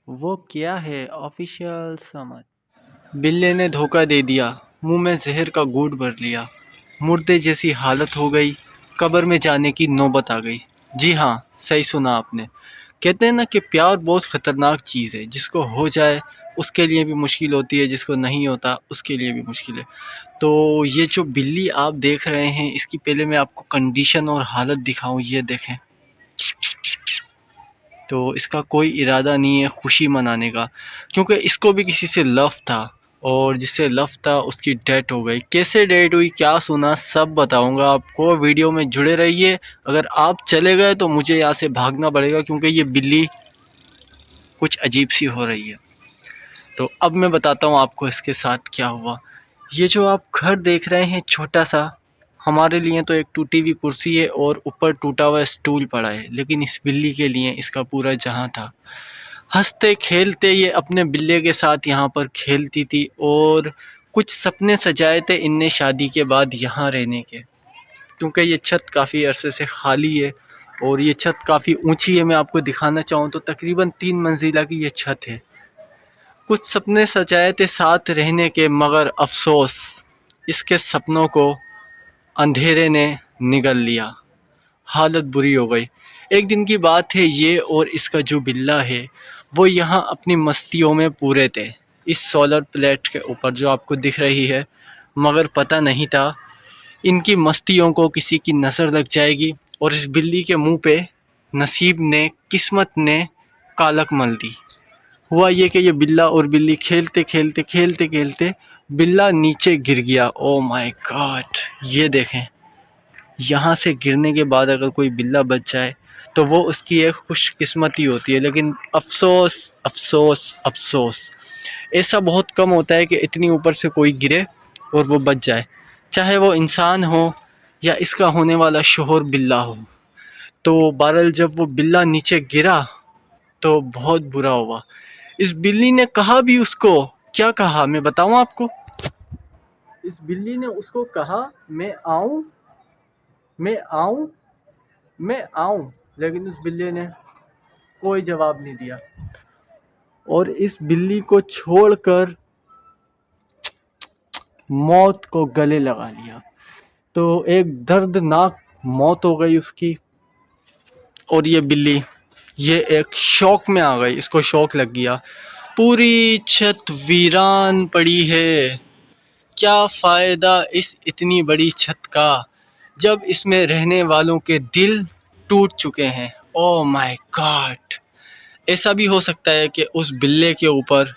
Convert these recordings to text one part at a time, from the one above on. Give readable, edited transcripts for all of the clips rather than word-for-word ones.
वो क्या है ऑफिशियल समझ। बिल्ली ने धोखा दे दिया, मुंह में जहर का घूंट भर लिया, मुर्दे जैसी हालत हो गई, कब्र में जाने की नौबत आ गई। जी हाँ, सही सुना आपने। कहते हैं ना कि प्यार बहुत ख़तरनाक चीज़ है, जिसको हो जाए उसके लिए भी मुश्किल होती है, जिसको नहीं होता उसके लिए भी मुश्किल है। तो ये जो बिल्ली आप देख रहे हैं, इसकी पहले मैं आपको कंडीशन और हालत दिखाऊं, ये देखें। तो इसका कोई इरादा नहीं है खुशी मनाने का, क्योंकि इसको भी किसी से लव था, और जिससे लव था उसकी डेथ हो गई। कैसे डेथ हुई, क्या सुना, सब बताऊंगा आपको। वीडियो में जुड़े रहिए। अगर आप चले गए तो मुझे यहाँ से भागना पड़ेगा, क्योंकि ये बिल्ली कुछ अजीब सी हो रही है। तो अब मैं बताता हूँ आपको इसके साथ क्या हुआ। ये जो आप घर देख रहे हैं छोटा सा, हमारे लिए तो एक टूटी हुई कुर्सी है और ऊपर टूटा हुआ स्टूल पड़ा है, लेकिन इस बिल्ली के लिए इसका पूरा जहां था। हंसते खेलते ये अपने बिल्ले के साथ यहाँ पर खेलती थी, और कुछ सपने सजाए थे इनने शादी के बाद यहाँ रहने के, क्योंकि ये छत काफ़ी अरसे से खाली है और ये छत काफ़ी ऊंची है। मैं आपको दिखाना चाहूँ तो तकरीबन 3 मंजिला की ये छत है। कुछ सपने सजाए थे साथ रहने के, मगर अफसोस इसके सपनों को अंधेरे ने निगल लिया। हालत बुरी हो गई। एक दिन की बात है, ये और इसका जो बिल्ला है वो यहाँ अपनी मस्तियों में पूरे थे, इस सोलर प्लेट के ऊपर जो आपको दिख रही है। मगर पता नहीं था इनकी मस्तियों को किसी की नज़र लग जाएगी, और इस बिल्ली के मुंह पे नसीब ने, किस्मत ने कालक मल दी। हुआ ये कि ये बिल्ला और बिल्ली खेलते खेलते खेलते खेलते बिल्ला नीचे गिर गया। ओ माय गॉड, ये देखें। यहाँ से गिरने के बाद अगर कोई बिल्ला बच जाए तो वो उसकी एक खुशकिस्मती होती है, लेकिन अफसोस अफसोस अफसोस, ऐसा बहुत कम होता है कि इतनी ऊपर से कोई गिरे और वो बच जाए, चाहे वो इंसान हो या इसका होने वाला शोहर बिल्ला हो। तो बहरहाल जब वो बिल्ला नीचे गिरा तो बहुत बुरा हुआ। इस बिल्ली ने कहा भी उसको, क्या कहा मैं बताऊं आपको। इस बिल्ली ने उसको कहा, मैं आऊं, मैं आऊं, मैं आऊं, लेकिन उस बिल्ली ने कोई जवाब नहीं दिया, और इस बिल्ली को छोड़कर मौत को गले लगा लिया। तो एक दर्दनाक मौत हो गई उसकी, और ये बिल्ली ये एक शौक में आ गई, इसको शौक लग गया। पूरी छत वीरान पड़ी है, क्या फ़ायदा इस इतनी बड़ी छत का, जब इसमें रहने वालों के दिल टूट चुके हैं। Oh my God. ऐसा भी हो सकता है कि उस बिल्ले के ऊपर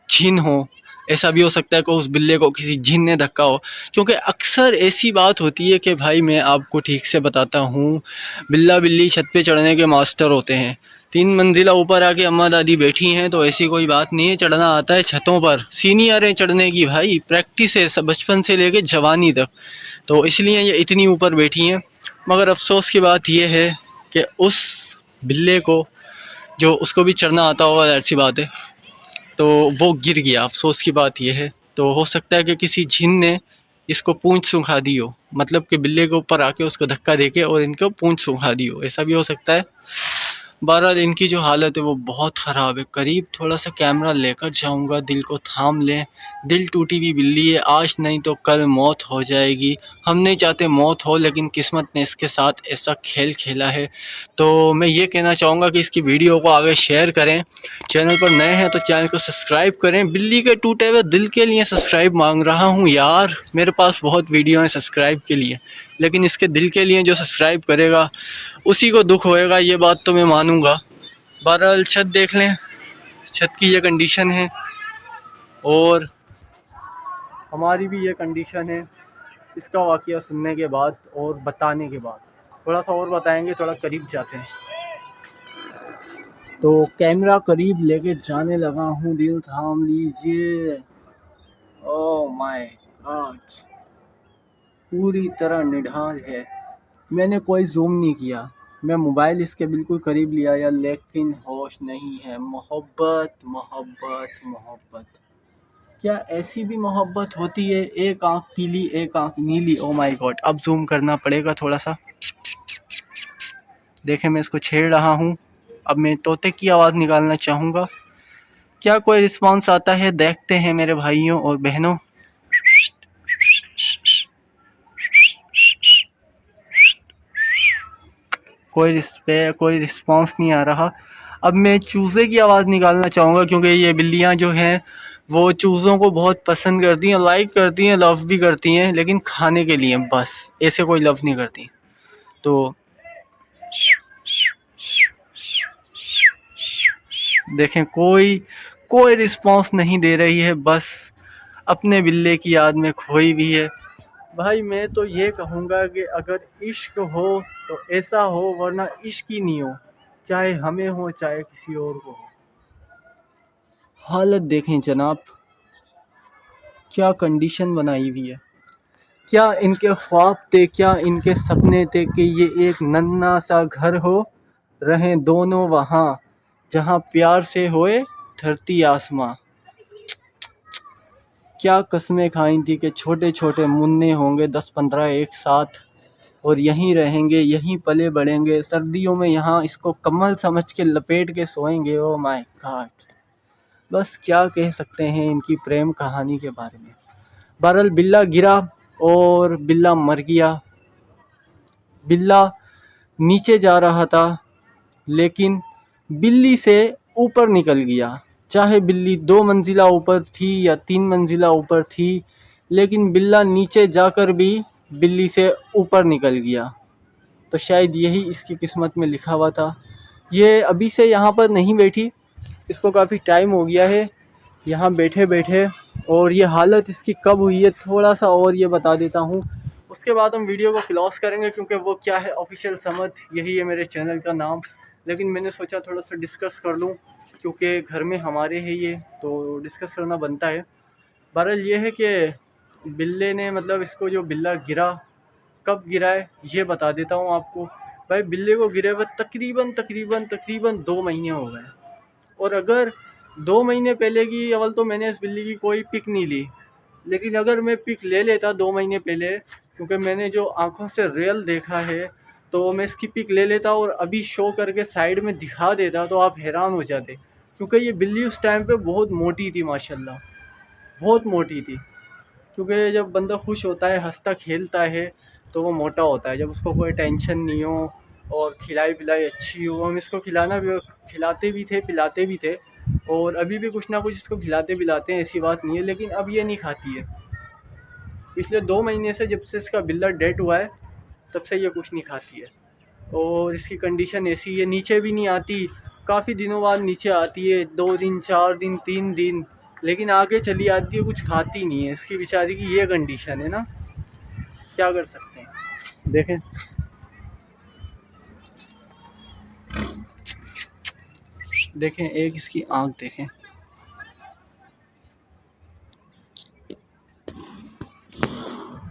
जिन हो, ऐसा भी हो सकता है कि उस बिल्ले को किसी जिन ने धक्का हो, क्योंकि अक्सर ऐसी बात होती है कि भाई मैं आपको ठीक से बताता हूँ, बिल्ला बिल्ली छत पे चढ़ने के मास्टर होते हैं। 3 मंजिला ऊपर आके अम्मा दादी बैठी हैं, तो ऐसी कोई बात नहीं है, चढ़ना आता है छतों पर, सीनियर है चढ़ने की भाई, प्रैक्टिस है सब बचपन से लेके जवानी तक, तो इसलिए ये इतनी ऊपर बैठी हैं। मगर अफसोस की बात यह है कि उस बिल्ले को, जो उसको भी चढ़ना आता होगा ऐसी बात है, तो वो गिर गया। अफसोस की बात यह है, तो हो सकता है कि किसी जिन ने इसको पूंछ सुखा दी हो, मतलब कि बिल्ले के ऊपर आके उसको धक्का देके और इनको पूंछ सुखा दी हो, ऐसा भी हो सकता है। बहरहाल इनकी जो हालत है वो बहुत ख़राब है। करीब थोड़ा सा कैमरा लेकर जाऊंगा, दिल को थाम लें। दिल टूटी हुई बिल्ली है, आज नहीं तो कल मौत हो जाएगी। हम नहीं चाहते मौत हो, लेकिन किस्मत ने इसके साथ ऐसा खेल खेला है। तो मैं ये कहना चाहूँगा कि इसकी वीडियो को आगे शेयर करें। चैनल पर नए हैं तो चैनल को सब्सक्राइब करें। बिल्ली के टूटे हुए दिल के लिए सब्सक्राइब मांग रहा हूँ यार, मेरे पास बहुत वीडियो हैं सब्सक्राइब के लिए, लेकिन इसके दिल के लिए जो सब्सक्राइब करेगा उसी को दुख होएगा, ये बात तो मैं मानूंगा। बहरहाल छत देख लें, छत की ये कंडीशन है, और हमारी भी ये कंडीशन है। इसका वाक़या सुनने के बाद और बताने के बाद थोड़ा सा और बताएंगे, थोड़ा करीब जाते हैं। तो कैमरा करीब लेके जाने लगा हूँ, दिल थाम लीजिए। ओह माय गॉड, पूरी तरह निढाल है। मैंने कोई जूम नहीं किया, मैं मोबाइल इसके बिल्कुल करीब लिया या, लेकिन होश नहीं है। मोहब्बत मोहब्बत मोहब्बत, क्या ऐसी भी मोहब्बत होती है? एक आँख पीली एक आँख नीली। ओ माय गॉड, अब जूम करना पड़ेगा थोड़ा सा। देखें मैं इसको छेड़ रहा हूँ। अब मैं तोते की आवाज़ निकालना चाहूँगा। क्या कोई रिस्पांस आता है, देखते हैं मेरे भाइयों और बहनों। कोई रिस्पांस नहीं आ रहा। अब मैं चूज़े की आवाज़ निकालना चाहूँगा क्योंकि ये बिल्लियाँ जो हैं वो चूज़ों को बहुत पसंद करती हैं, लाइक करती हैं, लव भी करती हैं, लेकिन खाने के लिए बस, ऐसे कोई लव नहीं करती। तो देखें कोई कोई रिस्पांस नहीं दे रही है, बस अपने बिल्ले की याद में खोई हुई है। भाई मैं तो ये कहूँगा कि अगर इश्क हो तो ऐसा हो, वरना इश्क ही नहीं हो, चाहे हमें हो चाहे किसी और को हो। हालत देखें जनाब, क्या कंडीशन बनाई हुई है। क्या इनके ख्वाब थे, क्या इनके सपने थे कि ये एक नन्हा सा घर हो, रहें दोनों वहाँ जहाँ प्यार से होए धरती आसमां। क्या कस्में खाई थी कि छोटे छोटे मुन्ने होंगे 10-15 एक साथ, और यहीं रहेंगे, यहीं पले बढ़ेंगे, सर्दियों में यहाँ इसको कम्बल समझ के लपेट के सोएंगे। ओ माय गॉड, बस क्या कह सकते हैं इनकी प्रेम कहानी के बारे में। बहरहाल बिल्ला गिरा और बिल्ला मर गया। बिल्ला नीचे जा रहा था लेकिन बिल्ली से ऊपर निकल गया। चाहे बिल्ली 2 मंजिला ऊपर थी या 3 मंजिला ऊपर थी, लेकिन बिल्ला नीचे जाकर भी बिल्ली से ऊपर निकल गया। तो शायद यही इसकी किस्मत में लिखा हुआ था। ये अभी से यहाँ पर नहीं बैठी, इसको काफ़ी टाइम हो गया है यहाँ बैठे बैठे, और ये हालत इसकी कब हुई है थोड़ा सा और ये बता देता हूँ। उसके बाद हम वीडियो को क्लोज करेंगे क्योंकि वो क्या है, ऑफिशियल समझ, यही है मेरे चैनल का नाम। लेकिन मैंने सोचा थोड़ा सा डिस्कस कर लूँ क्योंकि घर में हमारे है ये, तो डिस्कस करना बनता है। बहरहाल ये है कि बिल्ले ने, मतलब इसको जो बिल्ला गिरा, कब गिरा है ये बता देता हूँ आपको। भाई बिल्ले को गिरे हुए तकरीबन 2 महीने हो गए। और अगर 2 महीने पहले की, अवल तो मैंने इस बिल्ली की कोई पिक नहीं ली, लेकिन अगर मैं पिक ले लेता 2 महीने पहले, क्योंकि मैंने जो आंखों से रियल देखा है, तो मैं इसकी पिक ले लेता और अभी शो करके साइड में दिखा देता तो आप हैरान हो जाते। क्योंकि ये बिल्ली उस टाइम पे बहुत मोटी थी माशाल्लाह, बहुत मोटी थी। क्योंकि जब बंदा खुश होता है, हंसता खेलता है, तो वो मोटा होता है। जब उसको कोई टेंशन नहीं हो और खिलाई पिलाई अच्छी हो, हम इसको खिलाते भी थे, पिलाते भी थे, और अभी भी कुछ ना कुछ इसको खिलाते पिलाते हैं, ऐसी बात नहीं है। लेकिन अब ये नहीं खाती है। पिछले 2 महीने से, जब से इसका बिल्ला डेड हुआ है, तब से ये कुछ नहीं खाती है। और इसकी कंडीशन ऐसी है, नीचे भी नहीं आती, काफ़ी दिनों बाद नीचे आती है, 2 दिन, 4 दिन, 3 दिन, लेकिन आगे चली आती है, कुछ खाती नहीं है। इसकी बेचारी की ये कंडीशन है ना, क्या कर सकते हैं। देखें देखें एक इसकी आँख देखें।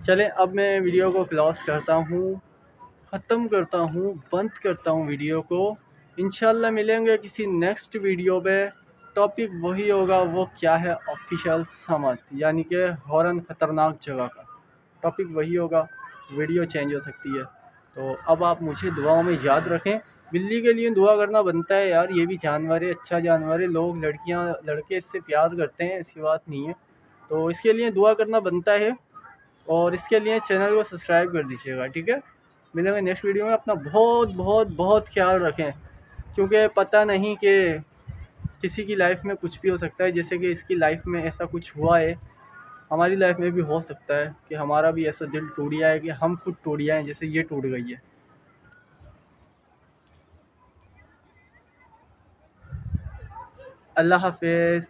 चलें अब मैं वीडियो को क्लोज करता हूँ, ख़त्म करता हूँ, बंद करता हूँ वीडियो को। इंशाल्लाह मिलेंगे किसी नेक्स्ट वीडियो पे। टॉपिक वही होगा, वो क्या है, ऑफिशियल समझ, यानी कि हॉरन ख़तरनाक जगह का टॉपिक वही होगा। वीडियो चेंज हो सकती है। तो अब आप मुझे दुआओं में याद रखें। बिल्ली के लिए दुआ करना बनता है यार, ये भी जानवर है, अच्छा जानवर है। लोग लड़कियां लड़के इससे प्यार करते हैं, ऐसी बात नहीं है। तो इसके लिए दुआ करना बनता है, और इसके लिए चैनल को सब्सक्राइब कर दीजिएगा, ठीक है। मिलेंगे नेक्स्ट वीडियो में। अपना बहुत बहुत बहुत ख्याल रखें, क्योंकि पता नहीं कि किसी की लाइफ में कुछ भी हो सकता है। जैसे कि इसकी लाइफ में ऐसा कुछ हुआ है, हमारी लाइफ में भी हो सकता है कि हमारा भी ऐसा दिल टूट गया है कि हम खुद टूट जाएं, जैसे ये टूट गई है। अल्लाह हाफ़िज़।